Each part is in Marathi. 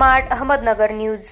Smart Ahmednagar news.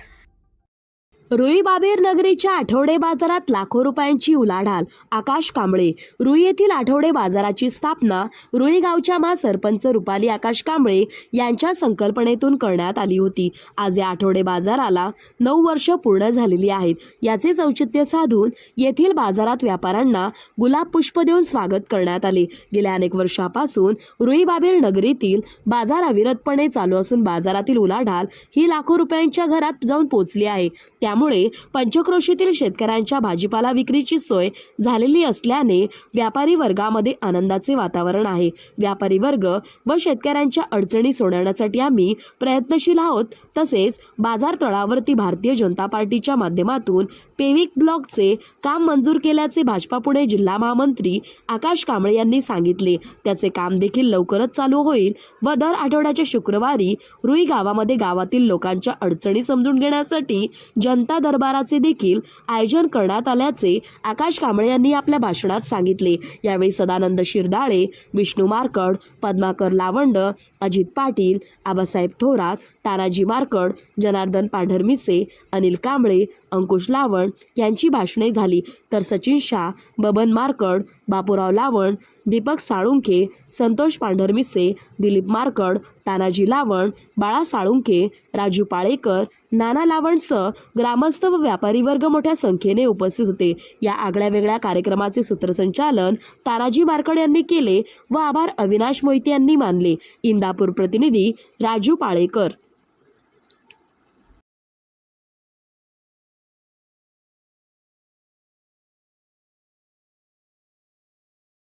रुईबाबेर नगरीच्या आठवडे बाजारात लाखो रुपयांची उलाढाल। आकाश कांबळे। रुई येथील आठवडे बाजाराची स्थापना रुई गावच्या सरपंच रुपाली आकाश कांबळे यांच्या संकल्पनेतून करण्यात आली होती। आज या आठवडे बाजाराला 9 वर्ष पूर्ण झालेली आहेत। याचे औचित्य साधून येथील बाजारात व्यापाऱ्यांना गुलाब पुष्प देऊन स्वागत करण्यात आले। गेल्या अनेक वर्षापासून रुईबाबेर नगरीतील बाजार अविरतपणे चालू असून बाजारातील उलाढाल ही लाखो रुपयांच्या घरात जाऊन पोहोचली आहे। त्यामुळे पंचक्रोशीतील शेतकऱ्यांच्या भाजीपाला विक्रीची सोय झालेली असल्याने व्यापारी वर्गामध्ये आनंदाचे वातावरण आहे। व्यापारी वर्ग व शेतकऱ्यांच्या अडचणी सोडवण्यासाठी आम्ही प्रयत्नशील आहोत। तसेच बाजार तळावरती भारतीय जनता पार्टीच्या माध्यमातून पेविक ब्लॉकचे काम मंजूर केल्याचे भाजपा पुणे जिल्हा महामंत्री आकाश कांबळे यांनी सांगितले। त्याचे काम देखील लवकरच चालू होईल व दर आठवड्याच्या शुक्रवारी रुई गावामध्ये गावातील लोकांच्या अडचणी समजून घेण्यासाठी जनता दरबाराचे देखील आयोजन करण्यात आल्याचे आकाश कांबळे यांनी आपल्या भाषणात सांगितले। यावेळी सदानंद शिरदाळे, विष्णू मारकड, पद्माकर लावंड, अजित पाटील, आबासाहेब थोरात, तानाजी मारकड, जनार्दन पांढरमिसे, अनिल कांबळे, अंकुश लावण यांची भाषणे झाली। तर सचिन शाह, बबन मारकड, बापूराव लावण, दीपक साळुंखे, संतोष पांढरमिसे, दिलीप मारकड, तानाजी लावण, बाळा साळुंखे, राजू पाळेकर, नाना लावणसह ग्रामस्थ व व्यापारी वर्ग मोठ्या संख्येने उपस्थित होते। या आगळ्या वेगळ्या कार्यक्रमाचे सूत्रसंचालन तानाजी मारकड यांनी केले व आभार अविनाश मोहिते यांनी मानले। इंदापूर प्रतिनिधी राजू पाळेकर।